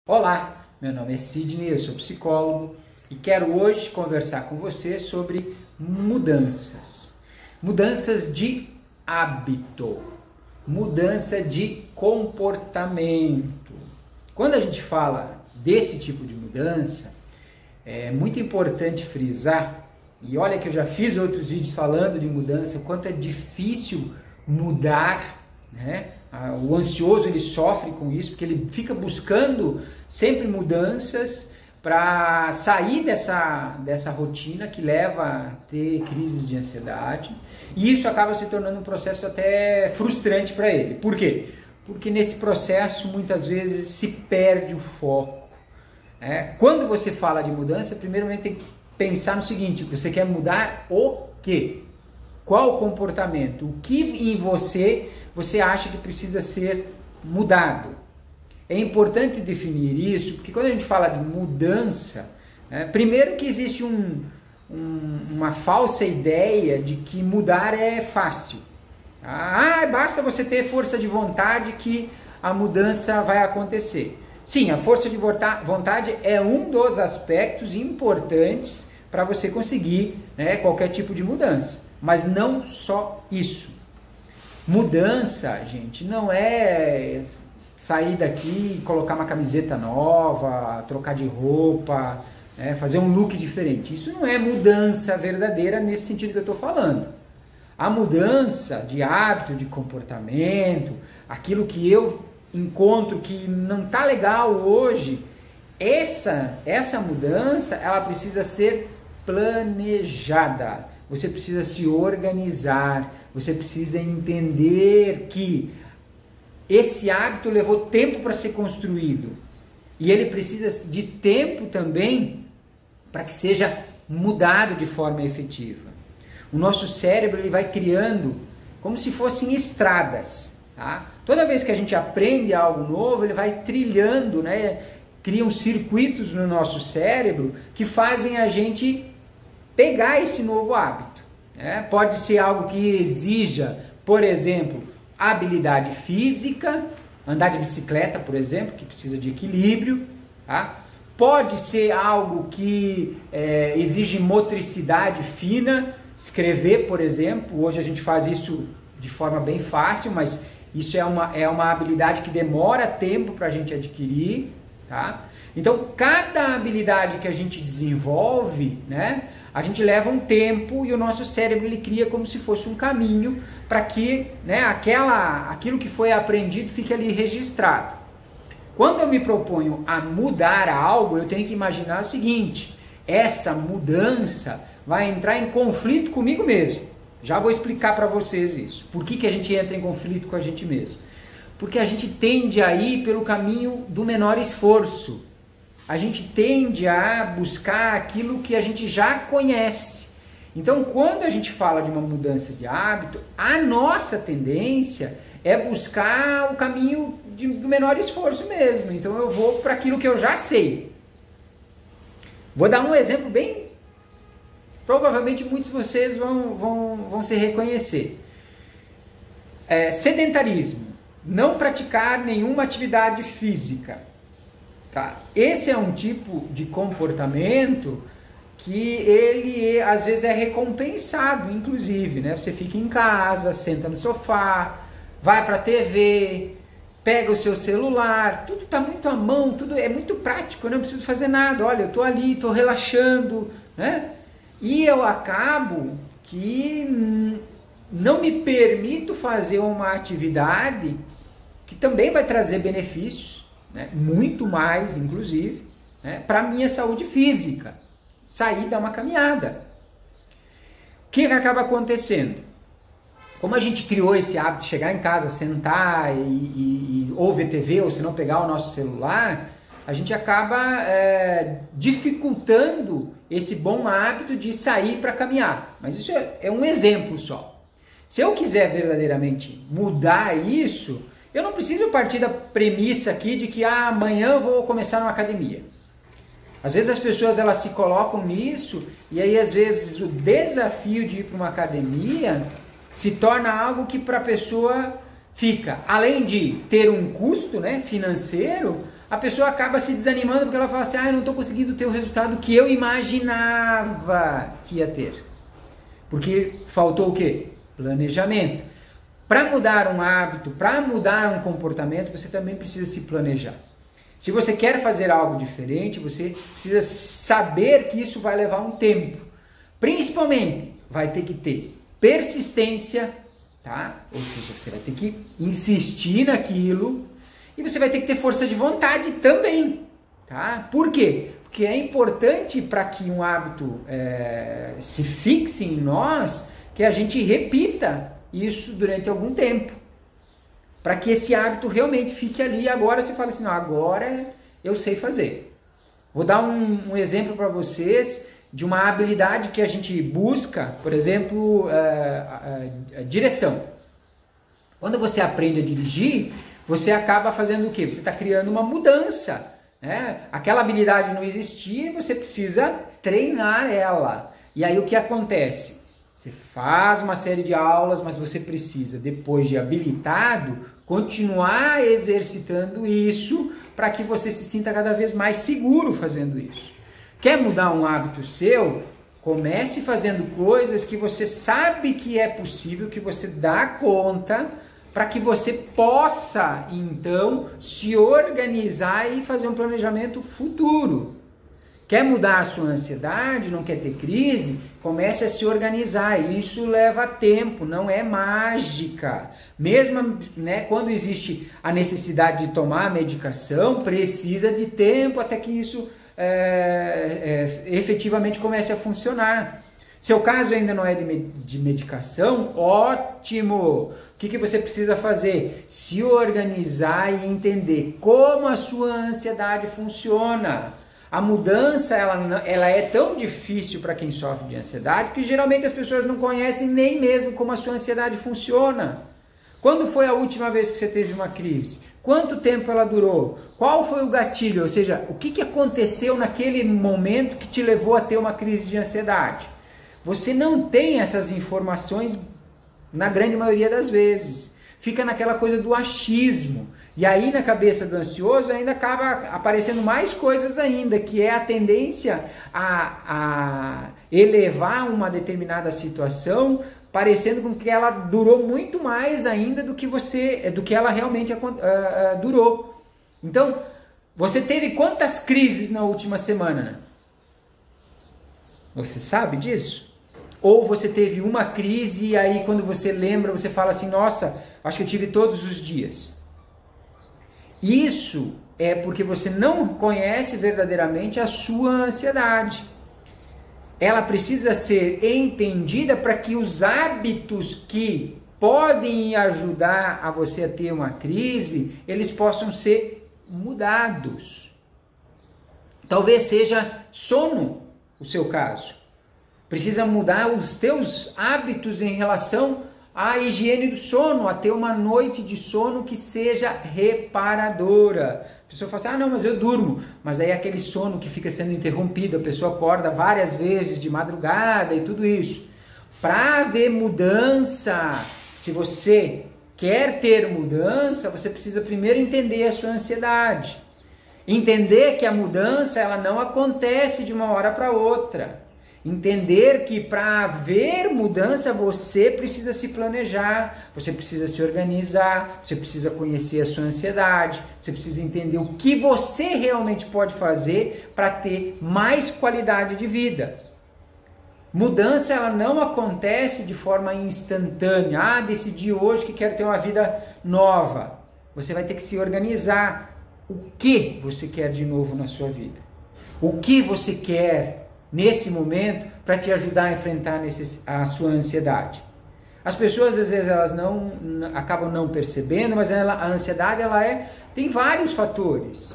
Olá, meu nome é Sidney, eu sou psicólogo e quero hoje conversar com você sobre mudanças. Mudanças de hábito, mudança de comportamento. Quando a gente fala desse tipo de mudança, é muito importante frisar, e olha que eu já fiz outros vídeos falando de mudança, o quanto é difícil mudar, né? O ansioso ele sofre com isso, porque ele fica buscando sempre mudanças para sair dessa rotina que leva a ter crises de ansiedade, e isso acaba se tornando um processo até frustrante para ele. Por quê? Porque nesse processo muitas vezes se perde o foco. Quando você fala de mudança, primeiramente tem que pensar no seguinte: você quer mudar o quê? Qual o comportamento? O que em você acha que precisa ser mudado? É importante definir isso, porque quando a gente fala de mudança, primeiro que existe uma falsa ideia de que mudar é fácil. Basta você ter força de vontade que a mudança vai acontecer. Sim, a força de vontade é um dos aspectos importantes para você conseguir qualquer tipo de mudança, mas não só isso. Mudança, gente, não é sair daqui, colocar uma camiseta nova, trocar de roupa, fazer um look diferente. Isso não é mudança verdadeira nesse sentido que eu estou falando. A mudança de hábito, de comportamento, aquilo que eu encontro que não está legal hoje, essa mudança, ela precisa ser planejada. Você precisa se organizar, você precisa entender que esse hábito levou tempo para ser construído e ele precisa de tempo também para que seja mudado de forma efetiva. O nosso cérebro ele vai criando como se fossem estradas. Toda vez que a gente aprende algo novo, ele vai trilhando, criam circuitos no nosso cérebro que fazem a gente pegar esse novo hábito. Pode ser algo que exija, por exemplo, habilidade física, andar de bicicleta, por exemplo, que precisa de equilíbrio. Pode ser algo que exige motricidade fina, escrever, por exemplo. Hoje a gente faz isso de forma bem fácil, mas isso é uma habilidade que demora tempo para a gente adquirir. Então, cada habilidade que a gente desenvolve, a gente leva um tempo e o nosso cérebro ele cria como se fosse um caminho para que aquilo que foi aprendido fique ali registrado. Quando eu me proponho a mudar algo, eu tenho que imaginar o seguinte: essa mudança vai entrar em conflito comigo mesmo. Já vou explicar para vocês isso. Por que a gente entra em conflito com a gente mesmo? Porque a gente tende a ir pelo caminho do menor esforço. A gente tende a buscar aquilo que a gente já conhece. Então, quando a gente fala de uma mudança de hábito, a nossa tendência é buscar o caminho do menor esforço mesmo. Então, eu vou para aquilo que eu já sei. Vou dar um exemplo bem... Provavelmente muitos de vocês vão se reconhecer. Sedentarismo. Não praticar nenhuma atividade física. Esse é um tipo de comportamento que ele às vezes é recompensado, inclusive, Você fica em casa, senta no sofá, vai para a TV, pega o seu celular, tudo está muito à mão, tudo é muito prático, eu não preciso fazer nada. Olha, eu estou ali, estou relaxando, E eu acabo que não me permito fazer uma atividade que também vai trazer benefícios, muito mais, inclusive, para a minha saúde física. Sair, dar uma caminhada. O que acaba acontecendo? Como a gente criou esse hábito de chegar em casa, sentar e ou ver TV, ou se não pegar o nosso celular, a gente acaba dificultando esse bom hábito de sair para caminhar. Mas isso é um exemplo só. Se eu quiser verdadeiramente mudar isso, eu não preciso partir da premissa aqui de que amanhã eu vou começar numa academia. Às vezes as pessoas elas se colocam nisso e aí às vezes o desafio de ir para uma academia se torna algo que para a pessoa fica, além de ter um custo financeiro, a pessoa acaba se desanimando porque ela fala assim, eu não estou conseguindo ter o resultado que eu imaginava que ia ter. Porque faltou o quê? Planejamento. Para mudar um hábito, para mudar um comportamento, você também precisa se planejar. Se você quer fazer algo diferente, você precisa saber que isso vai levar um tempo. Principalmente, vai ter que ter persistência, tá? Ou seja, você vai ter que insistir naquilo e você vai ter que ter força de vontade também, tá? Por quê? Porque é importante para que um hábito se fixe em nós, que a gente repita isso durante algum tempo. Para que esse hábito realmente fique ali e agora você fala assim, não, agora eu sei fazer. Vou dar um exemplo para vocês de uma habilidade que a gente busca, por exemplo, a direção. Quando você aprende a dirigir, você acaba fazendo o quê? Você está criando uma mudança, né? Aquela habilidade não existia e você precisa treinar ela. E aí o que acontece? Você faz uma série de aulas, mas você precisa, depois de habilitado, continuar exercitando isso para que você se sinta cada vez mais seguro fazendo isso. Quer mudar um hábito seu? Comece fazendo coisas que você sabe que é possível, que você dá conta, para que você possa, então, se organizar e fazer um planejamento futuro. Quer mudar a sua ansiedade, não quer ter crise? Comece a se organizar. Isso leva tempo, não é mágica. Mesmo, né, quando existe a necessidade de tomar a medicação, precisa de tempo até que isso efetivamente comece a funcionar. Seu caso ainda não é de medicação, ótimo! O que você precisa fazer? Se organizar e entender como a sua ansiedade funciona. A mudança ela é tão difícil para quem sofre de ansiedade que geralmente as pessoas não conhecem nem mesmo como a sua ansiedade funciona. Quando foi a última vez que você teve uma crise? Quanto tempo ela durou? Qual foi o gatilho? Ou seja, o que aconteceu naquele momento que te levou a ter uma crise de ansiedade? Você não tem essas informações na grande maioria das vezes. Fica naquela coisa do achismo. E aí na cabeça do ansioso ainda acaba aparecendo mais coisas ainda, que é a tendência a elevar uma determinada situação, parecendo com que ela durou muito mais ainda do que ela realmente durou. Então, você teve quantas crises na última semana, né? Você sabe disso? Ou você teve uma crise e aí quando você lembra, você fala assim, nossa, acho que eu tive todos os dias. Isso é porque você não conhece verdadeiramente a sua ansiedade. Ela precisa ser entendida para que os hábitos que podem ajudar a você a ter uma crise, eles possam ser mudados. Talvez seja sono o seu caso. Precisa mudar os teus hábitos em relação à higiene do sono, a ter uma noite de sono que seja reparadora. A pessoa fala assim, não, mas eu durmo. Mas daí é aquele sono que fica sendo interrompido, a pessoa acorda várias vezes de madrugada e tudo isso. Para haver mudança, se você quer ter mudança, você precisa primeiro entender a sua ansiedade. Entender que a mudança ela não acontece de uma hora para outra. Entender que para haver mudança você precisa se planejar, você precisa se organizar, você precisa conhecer a sua ansiedade, você precisa entender o que você realmente pode fazer para ter mais qualidade de vida. Mudança ela não acontece de forma instantânea. Decidi hoje que quero ter uma vida nova. Você vai ter que se organizar. O que você quer de novo na sua vida? O que você quer nesse momento para te ajudar a enfrentar a sua ansiedade? As pessoas às vezes elas acabam não percebendo, mas a ansiedade tem vários fatores.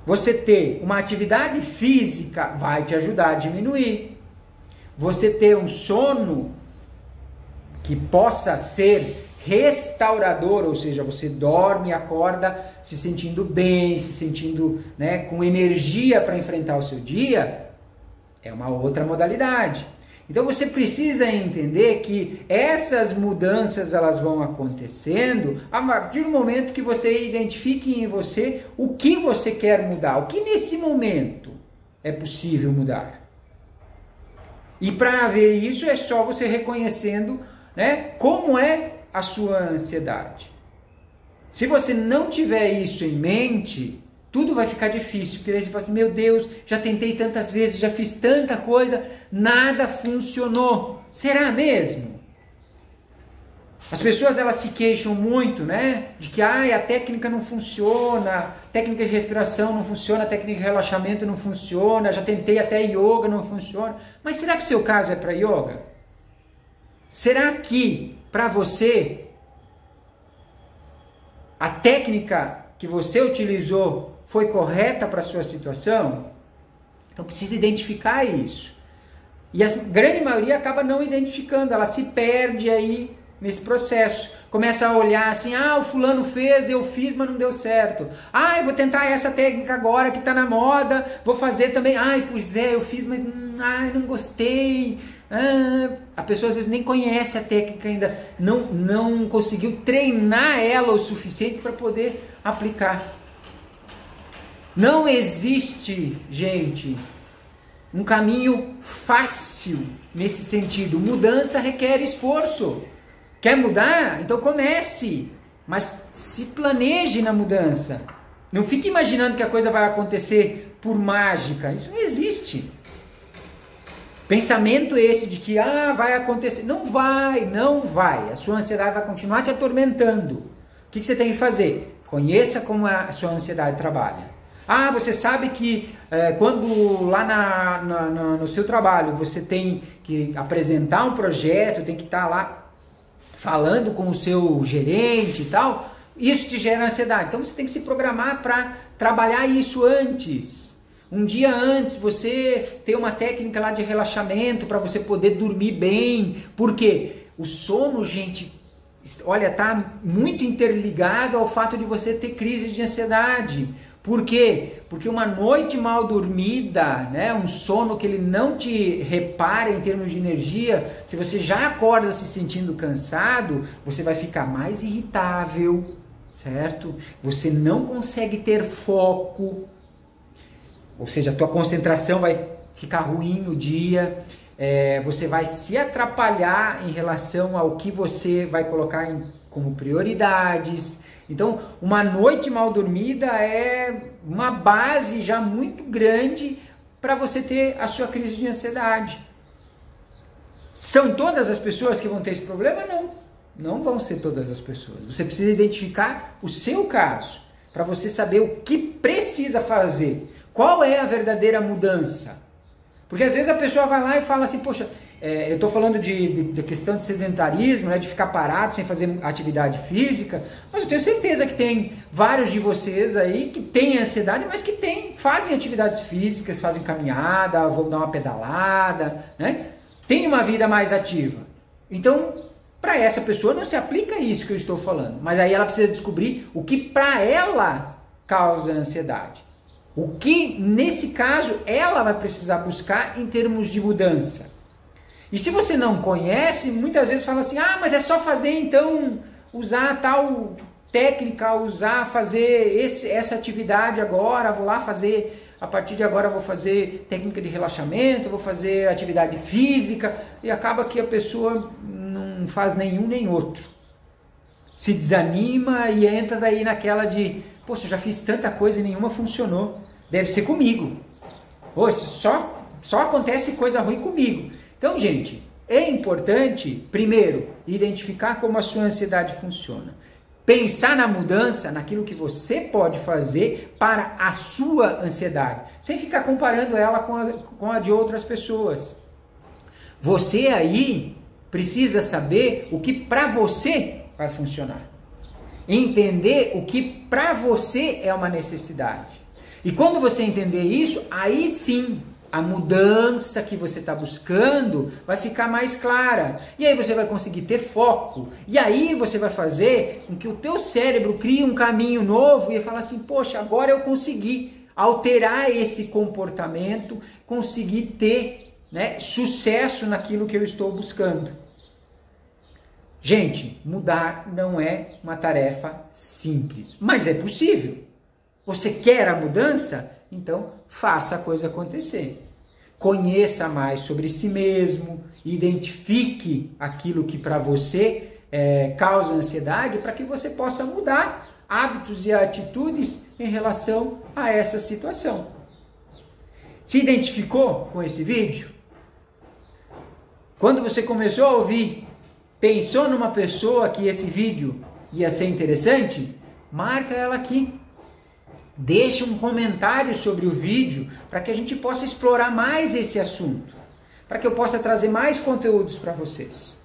Você ter uma atividade física vai te ajudar a diminuir. Você ter um sono que possa ser restaurador, ou seja, você dorme e acorda se sentindo bem, se sentindo, né, com energia para enfrentar o seu dia, é uma outra modalidade. Então você precisa entender que essas mudanças elas vão acontecendo a partir do momento que você identifique em você o que você quer mudar, o que nesse momento é possível mudar. E para ver isso é só você reconhecendo, né, como é a sua ansiedade. Se você não tiver isso em mente, tudo vai ficar difícil, porque aí você fala assim, meu Deus, já tentei tantas vezes, já fiz tanta coisa, nada funcionou. Será mesmo? As pessoas elas se queixam muito, né, de que a técnica não funciona, a técnica de respiração não funciona, a técnica de relaxamento não funciona, já tentei até yoga, não funciona. Mas será que o seu caso é para yoga? Será que para você a técnica que você utilizou foi correta para a sua situação? Então precisa identificar isso. E a grande maioria acaba não identificando, ela se perde aí nesse processo. Começa a olhar assim, o fulano fez, eu fiz, mas não deu certo. Eu vou tentar essa técnica agora que está na moda, vou fazer também. Pois é, eu fiz, mas não gostei. A pessoa às vezes nem conhece a técnica ainda, não conseguiu treinar ela o suficiente para poder aplicar. Não existe, gente, um caminho fácil nesse sentido. Mudança requer esforço. Quer mudar? Então comece, mas se planeje na mudança. Não fique imaginando que a coisa vai acontecer por mágica. Isso não existe. Pensamento esse de que vai acontecer. Não vai. A sua ansiedade vai continuar te atormentando. O que você tem que fazer? Conheça como a sua ansiedade trabalha. Você sabe que quando lá no seu trabalho você tem que apresentar um projeto, tem que estar lá falando com o seu gerente e tal, isso te gera ansiedade. Então você tem que se programar para trabalhar isso antes. Um dia antes você ter uma técnica lá de relaxamento para você poder dormir bem. Por quê? O sono, gente, olha, tá muito interligado ao fato de você ter crise de ansiedade. Por quê? Porque uma noite mal dormida, né, um sono que ele não te repara em termos de energia, se você já acorda se sentindo cansado, você vai ficar mais irritável, certo? Você não consegue ter foco, ou seja, a tua concentração vai ficar ruim no dia, você vai se atrapalhar em relação ao que você vai colocar como prioridades. Então, uma noite mal dormida é uma base já muito grande para você ter a sua crise de ansiedade. São todas as pessoas que vão ter esse problema? Não vão ser todas as pessoas. Você precisa identificar o seu caso, para você saber o que precisa fazer. Qual é a verdadeira mudança? Porque às vezes a pessoa vai lá e fala assim, poxa, eu estou falando de questão de sedentarismo, né, de ficar parado sem fazer atividade física, mas eu tenho certeza que tem vários de vocês aí que têm ansiedade, mas que fazem atividades físicas, fazem caminhada, vão dar uma pedalada, né? Tem uma vida mais ativa. Então, para essa pessoa não se aplica isso que eu estou falando, mas aí ela precisa descobrir o que para ela causa ansiedade. O que, nesse caso, ela vai precisar buscar em termos de mudança. E se você não conhece, muitas vezes fala assim, mas é só fazer então, usar tal técnica, fazer essa atividade agora, vou lá fazer, a partir de agora vou fazer técnica de relaxamento, vou fazer atividade física, e acaba que a pessoa não faz nenhum nem outro. Se desanima e entra daí naquela de, poxa, já fiz tanta coisa e nenhuma funcionou, deve ser comigo. Poxa, só acontece coisa ruim comigo. Então, gente, é importante, primeiro, identificar como a sua ansiedade funciona. Pensar na mudança, naquilo que você pode fazer para a sua ansiedade, sem ficar comparando ela com a de outras pessoas. Você aí precisa saber o que para você vai funcionar. Entender o que para você é uma necessidade. E quando você entender isso, aí sim, a mudança que você está buscando vai ficar mais clara. E aí você vai conseguir ter foco. E aí você vai fazer com que o teu cérebro crie um caminho novo e falar assim, poxa, agora eu consegui alterar esse comportamento, consegui ter, né, sucesso naquilo que eu estou buscando. Gente, mudar não é uma tarefa simples, mas é possível. Você quer a mudança? Então faça a coisa acontecer. Conheça mais sobre si mesmo, identifique aquilo que para você causa ansiedade para que você possa mudar hábitos e atitudes em relação a essa situação. Se identificou com esse vídeo? Quando você começou a ouvir, pensou numa pessoa que esse vídeo ia ser interessante? Marca ela aqui. Deixe um comentário sobre o vídeo para que a gente possa explorar mais esse assunto, para que eu possa trazer mais conteúdos para vocês.